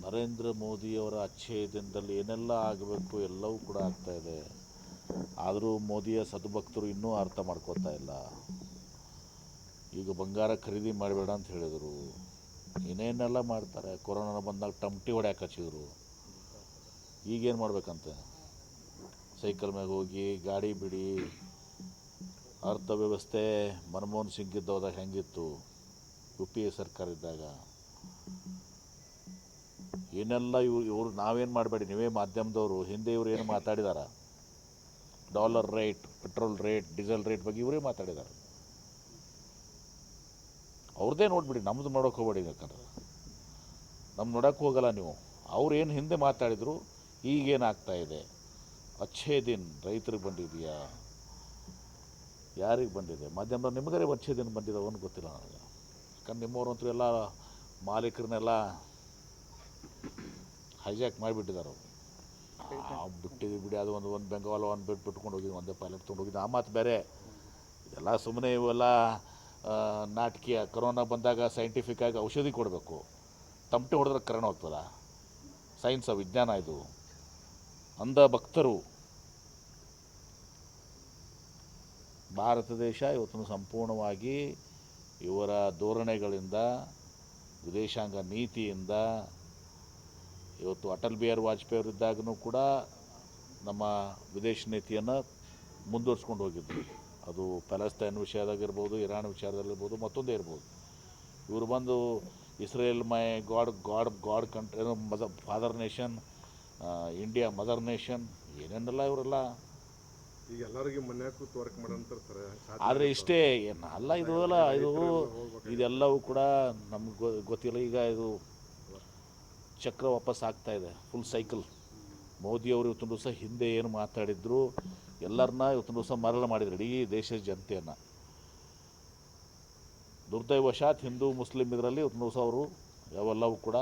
ನರೇಂದ್ರ ಮೋದಿಯವರ ಅಚ್ಛೇದನದಲ್ಲಿ ಏನೆಲ್ಲ ಆಗಬೇಕು ಎಲ್ಲವೂ ಕೂಡ ಆಗ್ತಾಯಿದೆ. ಆದರೂ ಮೋದಿಯ ಸದ್ಭಕ್ತರು ಇನ್ನೂ ಅರ್ಥ ಮಾಡ್ಕೋತಾ ಇಲ್ಲ. ಈಗ ಬಂಗಾರ ಖರೀದಿ ಮಾಡಬೇಡ ಅಂತ ಹೇಳಿದರು. ಏನೇನೆಲ್ಲ ಮಾಡ್ತಾರೆ. ಕೊರೋನಾ ಬಂದಾಗ ಟಮಟಿ ಹೊಡ್ಯಾಕೆ ಹಚ್ಚಿದ್ರು. ಈಗೇನು ಮಾಡ್ಬೇಕಂತೆ? ಸೈಕಲ್ ಮ್ಯಾಗ ಹೋಗಿ ಗಾಡಿ ಬಿಡಿ. ಅರ್ಥವ್ಯವಸ್ಥೆ ಮನಮೋಹನ್ ಸಿಂಗ್ ಇದ್ದವಾಗ ಹೆಂಗಿತ್ತು, UPA ಸರ್ಕಾರ ಇದ್ದಾಗ ಏನೆಲ್ಲ ಇವರು ನಾವೇನು ಮಾಡಬೇಡಿ, ನೀವೇ ಮಾಧ್ಯಮದವರು ಹಿಂದೆ ಇವರು ಏನು ಮಾತಾಡಿದಾರ, dollar rate, petrol rate, diesel rate ಬಗ್ಗೆ ಇವರೇ ಮಾತಾಡಿದ್ದಾರೆ. ಅವ್ರದ್ದೇ ನೋಡಿಬಿಡಿ, ನಮ್ಮದು ನೋಡೋಕೆ ಹೋಗ್ಬೇಡಿ. ಯಾಕಂದ್ರೆ ನಮ್ಮ ನೋಡೋಕ್ಕೆ ಹೋಗಲ್ಲ ನೀವು. ಅವ್ರು ಏನು ಹಿಂದೆ ಮಾತಾಡಿದರು, ಈಗೇನಾಗ್ತಾ ಇದೆ? ಅಚ್ಛೇ ದಿನ ರೈತರಿಗೆ ಬಂದಿದೆಯಾ, ಯಾರಿಗೆ ಬಂದಿದೆ? ಮಾಧ್ಯಮ ನಿಮಗರೇ ಅಚ್ಛೇ ದಿನ ಬಂದಿದ್ದಾವೆ ಅಂತ ಗೊತ್ತಿಲ್ಲ ನನಗೆ. ಯಾಕಂದ್ರೆ ನಿಮ್ಮವ್ರಂತೂ ಎಲ್ಲ ಮಾಲೀಕರನ್ನೆಲ್ಲ ಹೈಜಾಕ್ ಮಾಡಿಬಿಟ್ಟಿದ್ದಾರೆ. ಬಿಟ್ಟಿದ್ದೀವಿ ಬಿಡಿ, ಅದು ಒಂದು ಬೆಂಗಾವಲ ಬಿಟ್ಕೊಂಡು ಹೋಗಿದ್ದು, ಒಂದೇ ಪೈಲಟ್ ತೊಗೊಂಡು ಹೋಗಿದ್ದು, ಆ ಮಾತು ಬೇರೆ. ಇದೆಲ್ಲ ಸುಮ್ಮನೆ ಇವೆಲ್ಲ ನಾಟಕೀಯ. ಕೊರೋನಾ ಬಂದಾಗ ಸೈಂಟಿಫಿಕ್ಕಾಗಿ ಔಷಧಿ ಕೊಡಬೇಕು. ತಮಟೆ ಹೊಡೆದ್ರೆ ಕರೋನಾ ಹೋಗ್ತದ? ಸೈನ್ಸ್, ವಿಜ್ಞಾನ ಇದು. ಅಂಧ ಭಕ್ತರು ಭಾರತ ದೇಶ ಇವತ್ತು ಸಂಪೂರ್ಣವಾಗಿ ಇವರ ಧೋರಣೆಗಳಿಂದ, ವಿದೇಶಾಂಗ ನೀತಿಯಿಂದ, ಇವತ್ತು ಅಟಲ್ ಬಿಹಾರಿ ವಾಜಪೇಯಿ ಅವರಿದ್ದಾಗೂ ಕೂಡ ನಮ್ಮ ವಿದೇಶ ನೀತಿಯನ್ನು ಮುಂದುವರ್ಸ್ಕೊಂಡು ಹೋಗಿದ್ರು. ಅದು ಪ್ಯಾಲೆಸ್ತೈನ್ ವಿಷಯದಾಗಿರ್ಬೋದು, ಇರಾನ್ ವಿಚಾರದಲ್ಲಿರ್ಬೋದು, ಮತ್ತೊಂದೇ ಇರ್ಬೋದು. ಇವರು ಬಂದು Israel my god country, father nation, India mother nation, ಏನೇನೆಲ್ಲ ಇವರೆಲ್ಲ. ಈಗ ಎಲ್ಲರಿಗೂ ಮನ್ಯಾಗೂ ವರ್ಕ್ ಮಾಡಂತಾರೆ ಸರ್. ಆದರೆ ಇಷ್ಟೇ ಅಲ್ಲ, ಇದೆಲ್ಲವೂ ಕೂಡ ನಮ್ಗೆ ಗೊತ್ತಿಲ್ಲ. ಈಗ ಇದು ಚಕ್ರ ವಾಪಸ್ ಆಗ್ತಾ ಇದೆ, ಫುಲ್ ಸೈಕಲ್. ಮೋದಿಯವರು ಇವತ್ತೊಂದು ದಿವಸ ಹಿಂದೆ ಏನು ಮಾತಾಡಿದ್ರು ಎಲ್ಲರನ್ನ ಇವತ್ತೊಂದು ದಿವಸ ಮರಳ ಮಾಡಿದ್ರು, ಇಡೀ ದೇಶದ ಜನತೆಯನ್ನು. ದುರ್ದೈವಶಾತ್ ಹಿಂದೂ ಮುಸ್ಲಿಂ ಇದರಲ್ಲಿ ಇವತ್ತೊಂದು ದಿವಸ ಅವರು ಯಾವೆಲ್ಲವೂ ಕೂಡ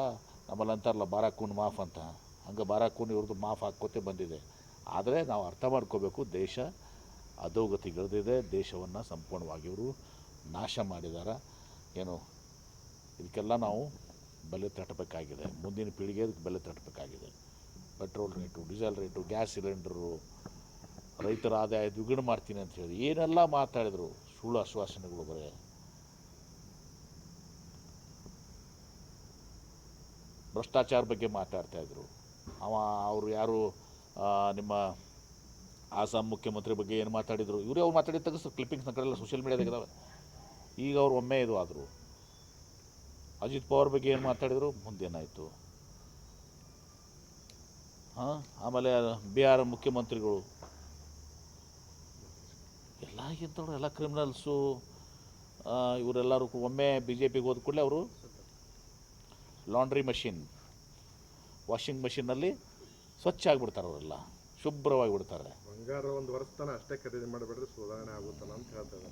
ನಮ್ಮಲ್ಲಿ ಅಂತಾರಲ್ಲ ಬಾರಾಕೂನ್ ಮಾಫ್ ಅಂತ, ಹಂಗೆ ಬಾರಾಕೂನ್ ಇವ್ರದ್ದು ಮಾಫ್ ಹಾಕ್ಕೋತೆ ಬಂದಿದೆ. ಆದರೆ ನಾವು ಅರ್ಥ ಮಾಡ್ಕೋಬೇಕು, ದೇಶ ಅಧೋಗತಿಗಿಳಿದಿದೆ. ದೇಶವನ್ನು ಸಂಪೂರ್ಣವಾಗಿ ಇವರು ನಾಶ ಮಾಡಿದ್ದಾರೆ. ಏನು ಇದಕ್ಕೆಲ್ಲ ನಾವು ಬೆಲೆ ತಟ್ಟಬೇಕಾಗಿದೆ. ಮುಂದಿನ ಪೀಳಿಗೆ ಅದಕ್ಕೆ ಬೆಲೆ ತಟ್ಟಬೇಕಾಗಿದೆ. Petrol rate, diesel rate, gas cylinder, ರೈತರ ಆದಾಯ ದ್ವಿಗುಣ ಮಾಡ್ತೀನಿ ಅಂತ ಹೇಳಿ ಏನೆಲ್ಲ ಮಾತಾಡಿದರು. ಸುಳ್ಳು ಆಶ್ವಾಸನೆಗಳು ಬರೇ. ಭ್ರಷ್ಟಾಚಾರ ಬಗ್ಗೆ ಮಾತಾಡ್ತಾಯಿದ್ರು. ಅವರು ಯಾರು ನಿಮ್ಮ ಆಸಾಮ್ ಮುಖ್ಯಮಂತ್ರಿ ಬಗ್ಗೆ ಏನು ಮಾತಾಡಿದರು, ಇವರೇ ಅವ್ರು ಮಾತಾಡಿದ ತೆಗೆದು ಕ್ಲಿಪ್ಪಿಂಗ್ಸ್ ನನ್ನ ಕಡೆಲ್ಲ ಸೋಷಿಯಲ್ ಮೀಡಿಯಾದಾಗ ಇದ್ದಾವೆ. ಈಗ ಅವ್ರು ಒಮ್ಮೆ ಇದು ಆದರು. ಅಜಿತ್ ಪವಾರ್ ಬಗ್ಗೆ ಏನು ಮಾತಾಡಿದರು, ಮುಂದೇನಾಯಿತು? ಆಮೇಲೆ ಬಿಹಾರ ಮುಖ್ಯಮಂತ್ರಿಗಳು ಎಲ್ಲ ಇಂಥವ್ರು ಎಲ್ಲ ಕ್ರಿಮಿನಲ್ಸು. ಇವರೆಲ್ಲರೂ ಒಮ್ಮೆ BJPಗೆ ಹೋದ ಕೂಡಲೇ ಅವರು ಲಾಂಡ್ರಿ ಮಷಿನ್, ವಾಷಿಂಗ್ ಮಷಿನ್ನಲ್ಲಿ ಸ್ವಚ್ಛ ಆಗಿಬಿಡ್ತಾರೆ. ಅವರೆಲ್ಲ ಶುಭ್ರವಾಗಿ ಬಿಡ್ತಾರೆ. ಬಂಗಾರ ಒಂದು ವರ್ಷ ತನಕ ಅಷ್ಟೇ ಖರೀದಿ ಮಾಡಬೇಡ್ರಿ, ಸುಧಾರಣೆ ಆಗುತ್ತಲ್ಲ ಅಂತ ಹೇಳ್ತಾರೆ.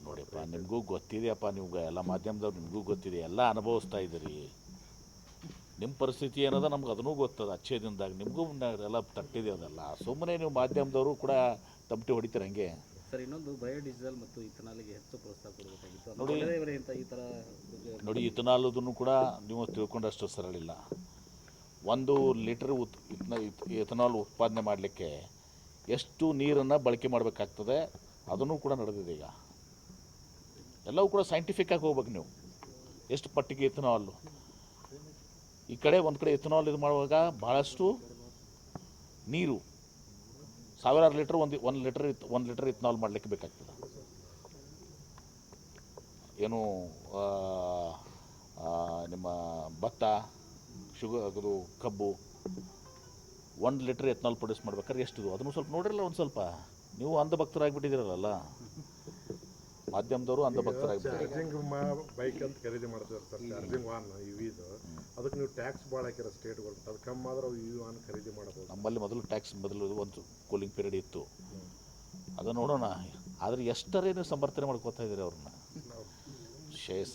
ನೋಡಿಯಪ್ಪ, ನಿಮಗೂ ಗೊತ್ತಿದೆಯಪ್ಪ, ನಿಮ್ಗೆ ಎಲ್ಲ ಮಾಧ್ಯಮದವ್ರು ನಿಮಗೂ ಗೊತ್ತಿದೆ, ಎಲ್ಲ ಅನುಭವಿಸ್ತಾ ಇದ್ದೀರಿ. ನಿಮ್ಮ ಪರಿಸ್ಥಿತಿ ಏನದ ನಮ್ಗೆ ಅದನ್ನೂ ಗೊತ್ತದ. ಅಚ್ಚೇ ದಿನದಾಗ ನಿಮಗೂ ಎಲ್ಲ ತಟ್ಟಿದೆ. ಅದೆಲ್ಲ ಸುಮ್ಮನೆ ನೀವು ಮಾಧ್ಯಮದವರು ಕೂಡ ತಮಟೆ ಹೊಡಿತೀರ ಹಂಗೆ. ಸರ್, ಇನ್ನೊಂದು ಬಯೋಡೀಸೆಲ್ ಮತ್ತು ಇಥನಾಲ್ಗೆ ಹೆಚ್ಚು ಪ್ರೋತ್ಸಾಹ ಕೊಡಬೇಕಾಗಿತ್ತು. ನೋಡಿ ಇಥನಾಲದನ್ನು ಕೂಡ ನೀವು ತಿಳ್ಕೊಂಡಷ್ಟು ಸರಳಿಲ್ಲ. 1 ಲೀಟರ್ ಎಥನಾಲ್ ಉತ್ಪಾದನೆ ಮಾಡಲಿಕ್ಕೆ ಎಷ್ಟು ನೀರನ್ನು ಬಳಕೆ ಮಾಡಬೇಕಾಗ್ತದೆ, ಅದನ್ನು ಕೂಡ ನಡೆದಿದೆ. ಈಗ ಎಲ್ಲವೂ ಕೂಡ ಸೈಂಟಿಫಿಕ್ಕಾಗಿ ಹೋಗ್ಬೇಕು ನೀವು. ಎಷ್ಟು ಪಟ್ಟಿಗೆ ಎಥನಾಲ್, ಈ ಕಡೆ ಒಂದು ಕಡೆ ಎಥನಾಲ್ ಇದು ಮಾಡುವಾಗ ಭಾಳಷ್ಟು ನೀರು, 1000 ಲೀಟ್ರ್ ಒಂದು ಲೀಟರ್ ಎಥನಾಲ್ ಮಾಡಲಿಕ್ಕೆ ಬೇಕಾಗ್ತದೆ. ಏನು ನಿಮ್ಮ ಭತ್ತ, ಅದು ಕಬ್ಬು 1 ಲೀಟ್ರ್ ಎಥನಾಲ್ ಪ್ರೊಡ್ಯೂಸ್ ಮಾಡ್ಬೇಕಾದ್ರೆ ಎಷ್ಟಿದು ಅದನ್ನು ಸ್ವಲ್ಪ ನೋಡಿರಲ್ಲ. ಒಂದು ಸ್ವಲ್ಪ ನೀವು ಅಂಧಭಕ್ತರಾಗಿಬಿಟ್ಟಿದ್ದೀರಲ್ಲ, ಮಾಧ್ಯಮದವರು ಅಂಧಭಕ್ತರಾಗಿಬಿಟ್ಟಿದ್ದಾರೆ. ಚಾರ್ಜಿಂಗ್ ಬೈಕ್ ಅಂತ ಖರೀದಿ ಮಾಡ್ತಾರೆ ಸರ್, ಚಾರ್ಜಿಂಗ್ ವಾಹನ ಇವಿದು. ಅದಕ್ಕೆ ನೀವು ಟ್ಯಾಕ್ಸ್ ಭಾಳ ಹಾಕಿರೋ ಸ್ಟೇಟ್ಗಳು, ಅದು ಕಮ್ಮಿ ಆದ್ರೆ ಅವು ಇವು ವಾಹನ ಖರೀದಿ ಮಾಡಬಹುದು. ನಮ್ಮಲ್ಲಿ ಮೊದಲು ಟ್ಯಾಕ್ಸ್ ಒಂದು ಕೂಲಿಂಗ್ ಪೀರಿಯಡ್ ಇತ್ತು, ಅದು ನೋಡೋಣ. ಆದರೆ ಎಷ್ಟರೇ ನೀವು ಸಮರ್ಥನೆ ಮಾಡ್ಕೋತಾ ಇದ್ದೀರಿ ಅವ್ರನ್ನ.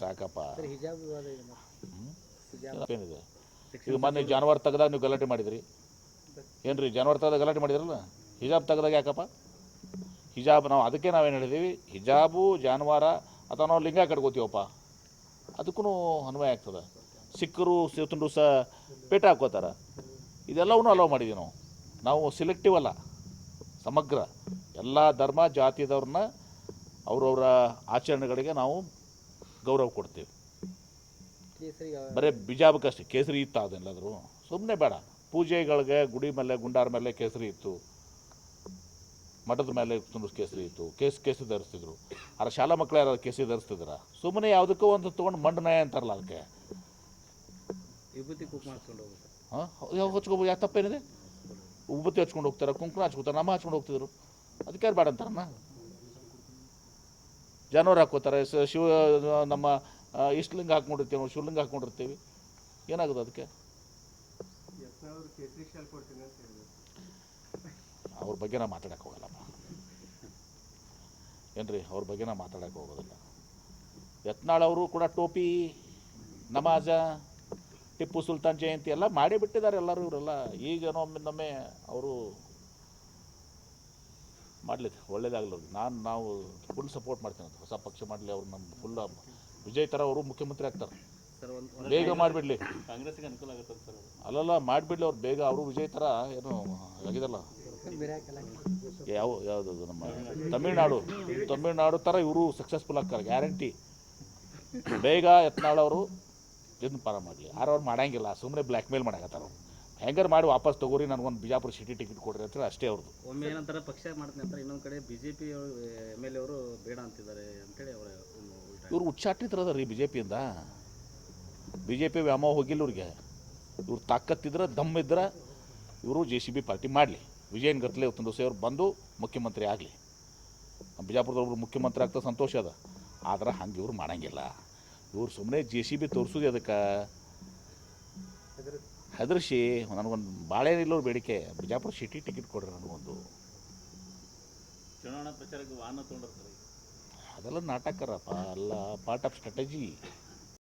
ಸಾಕಪ್ಪ. ಏನಿದೆ ಈಗ ಮೊನ್ನೆ ಜಾನುವಾರು ತೆಗೆದಾಗ ನೀವು ಗಲಾಟೆ ಮಾಡಿದಿರಿ ಏನ್ರಿ? ಜಾನುವಾರು ತೆಗೆದಾಗ ಗಲಾಟೆ ಮಾಡಿದ್ರಲ್ಲ, ಹಿಜಾಬ್ ತೆಗೆದಾಗ ಯಾಕಪ್ಪ? ಹಿಜಾಬ್ ನಾವು ಅದಕ್ಕೆ ನಾವೇನು ಹೇಳಿದ್ದೀವಿ, ಹಿಜಾಬು ಜಾನುವಾರ ಅಥವಾ ನಾವು ಲಿಂಗ ಕಟ್ಕೋತೀವಪ್ಪ, ಅದಕ್ಕೂ ಅನ್ವಯ ಆಗ್ತದೆ. ಸಿಕ್ಕರು ಇವತ್ತಿನ ದಿವಸ ಪೇಟ ಹಾಕೋತಾರೆ. ಇದೆಲ್ಲವನ್ನೂ ಅಲೋ ಮಾಡಿದ್ದೀವಿ ನಾವು ಸಿಲೆಕ್ಟಿವ್ ಅಲ್ಲ, ಸಮಗ್ರ ಎಲ್ಲ ಧರ್ಮ ಜಾತಿದವ್ರನ್ನ ಅವರವರ ಆಚರಣೆಗಳಿಗೆ ನಾವು ಗೌರವ ಕೊಡ್ತೀವಿ. ಬರೀ ಬಿಜಾಬಕ್ಕಷ್ಟೇ ಕೇಸರಿ ಇತ್ತು ಅದೆಲ್ಲಾದರೂ ಸುಮ್ಮನೆ ಬೇಡ. ಪೂಜೆಗಳಿಗೆ ಗುಡಿ ಮೇಲೆ ಗುಂಡಾರ ಮೇಲೆ ಕೇಸರಿ ಇತ್ತು, ಮಠದ ಮೇಲೆ ಕೇಸರಿ ಇತ್ತು, ಕೇಸರಿ ಧರಿಸ್ತಿದ್ರು. ಆದ್ರೆ ಶಾಲಾ ಮಕ್ಕಳು ಯಾರು ಕೇಸರಿ ಧರಿಸ್ತಿದ್ರ? ಸುಮ್ಮನೆ ಯಾವುದಕ್ಕೂ ಒಂದು ತೊಗೊಂಡು ಮಂಡು ನಾಯ ಅಂತಾರಲ್ಲ ಅದಕ್ಕೆ. ವಿಭೂತಿ ಕುಂಕುಮ ಹಚ್ಕೊಂಡು ಹೋಗುತ್ತೆ. ಹಾಂ, ಯಾವ ಹಚ್ಕೋಬೋದು? ಯಾವ ತಪ್ಪೇನಿದೆ? ಉಬ್ಬತ್ತಿ ಹಚ್ಕೊಂಡು ಹೋಗ್ತಾರೆ, ಕುಂಕುಮ ಹಚ್ಕೋತಾರೆ, ನಮ್ಮ ಹಚ್ಕೊಂಡು ಹೋಗ್ತಿದ್ರು. ಅದಕ್ಕೆ ಯಾರು ಬೇಡ ಅಂತಾರಣ್ಣ? ಜಾನುವಾರು ಹಾಕೋತಾರೆ, ಶಿವ ನಮ್ಮ ಇಷ್ಟಲಿಂಗ ಹಾಕ್ಕೊಂಡಿರ್ತೀವಿ, ನಾವು ಶಿವಲಿಂಗ ಹಾಕ್ಕೊಂಡಿರ್ತೀವಿ. ಏನಾಗೋದು ಅದಕ್ಕೆ? ಅವ್ರ ಬಗ್ಗೆ ನಾವು ಮಾತಾಡೋಕೆ ಹೋಗಲ್ಲಪ್ಪ. ಏನ್ರಿ, ಅವ್ರ ಬಗ್ಗೆ ನಾವು ಮಾತಾಡೋಕೆ ಹೋಗೋದಿಲ್ಲ. ಯತ್ನಾಳ್ ಅವರು ಕೂಡ ಟೋಪಿ, ನಮಾಜ, ಟಿಪ್ಪು ಸುಲ್ತಾನ್ ಜಯಂತಿ ಎಲ್ಲ ಮಾಡೇ ಬಿಟ್ಟಿದ್ದಾರೆ ಎಲ್ಲರೂ. ಇವರೆಲ್ಲ ಈಗೇನೋ ಒಮ್ಮೆ ಅವರು ಮಾಡಲಿ, ಒಳ್ಳೇದಾಗಲಿ ಅವ್ರಿಗೆ. ನಾವು ಫುಲ್ ಸಪೋರ್ಟ್ ಮಾಡ್ತೀನಿ ಅಂತ. ಹೊಸ ಪಕ್ಷ ಮಾಡಲಿ, ಅವ್ರು ನಮ್ಮ ಫುಲ್ ವಿಜಯ್ ಥರ ಅವರು ಮುಖ್ಯಮಂತ್ರಿ ಆಗ್ತಾರೆ. ಸರ್ ಬೇಗ ಮಾಡಿಬಿಡ್ಲಿ. ಕಾಂಗ್ರೆಸ್ಗೆ ಅನುಕೂಲ ಆಗುತ್ತೆ ಸರ್ ಅದು. ಅಲ್ಲಲ್ಲ, ಮಾಡಿಬಿಡ್ಲಿ ಅವ್ರು ಬೇಗ. ಅವರು ವಿಜಯ್ ಥರ ಏನು ಆಗಿದಲ್ಲ, ಯಾವುದು ನಮ್ಮ ತಮಿಳ್ನಾಡು ಥರ ಇವರು ಸಕ್ಸಸ್ಫುಲ್ ಆಗ್ತಾರೆ, ಗ್ಯಾರಂಟಿ. ಬೇಗ ಯತ್ನಾಳ್ ಅವರು ಇದನ್ನ ಪಾರ ಮಾಡಲಿ. ಅವ್ರು ಮಾಡಂಗಿಲ್ಲ, ಸುಮ್ಮನೆ ಬ್ಲ್ಯಾಕ್ ಮೇಲ್ ಮಾಡಕತ್ತಾರ. ಹೆಂಗಾರು ಮಾಡಿ ವಾಪಸ್ ತಗೋರಿ, ನನಗೊಂದು ಬಿಜಾಪುರ ಸಿಟಿ ಟಿಕೆಟ್ ಕೊಡ್ರಿ ಅಂತೇಳಿ ಅಷ್ಟೇ ಅವ್ರದ್ದು. ಒಮ್ಮೆ ಏನಂತಾರೆ ಪಕ್ಷ ಮಾಡ್ತೀನಿ ಅಂತಾರೆ, ಇನ್ನೊಂದು ಕಡೆ BJP MLA ಅವರು ಬೇಡ ಅಂತಿದ್ದಾರೆ ಅಂತೇಳಿ ಅವರ ಇವ್ರು ಉಚ್ಚಾಟಿದ್ರದ ರೀ BJPಯಿಂದ. BJP ವ್ಯಾಮೋಹ ಹೋಗಿಲ್ಲ ಇವ್ರಿಗೆ. ಇವ್ರು ತಾಕತ್ತಿದ್ರೆ, ದಮ್ಮಿದ್ರೆ ಇವರು JCB ಪಾರ್ಟಿ ಮಾಡಲಿ. ವಿಜಯನ್ ಗತ್ಲೆ ಇವತ್ತೊಂದು ದಿವಸ ಅವ್ರು ಬಂದು ಮುಖ್ಯಮಂತ್ರಿ ಆಗಲಿ. ಬಿಜಾಪುರದವ್ರು ಮುಖ್ಯಮಂತ್ರಿ ಆಗ್ತಾ ಸಂತೋಷ ಅದ. ಆದ್ರೆ ಹಂಗೆ ಇವ್ರು ಮಾಡಂಗಿಲ್ಲ. ಇವ್ರು ಸುಮ್ಮನೆ JCB ತೋರಿಸೋದು ಅದಕ್ಕೆ ಹೆದರ್ಸಿ. ನನಗೊಂದು ಭಾಳೇನಿಲ್ಲವ್ರು ಬೇಡಿಕೆ, ಬಿಜಾಪುರ ಸಿಟಿ ಟಿಕೆಟ್ ಕೊಡ್ರಿ ನನಗೊಂದು. ಚುನಾವಣಾ ಪ್ರಚಾರಕ್ಕೆ ವಾಹನ ತೊಗೊಂಡಿರ್ತಾರೆ. ಅದೆಲ್ಲ ನಾಟಕರಪ್ಪ, ಅಲ್ಲ ಪಾರ್ಟ್ ಆಫ್ ಸ್ಟ್ರಾಟಜಿ.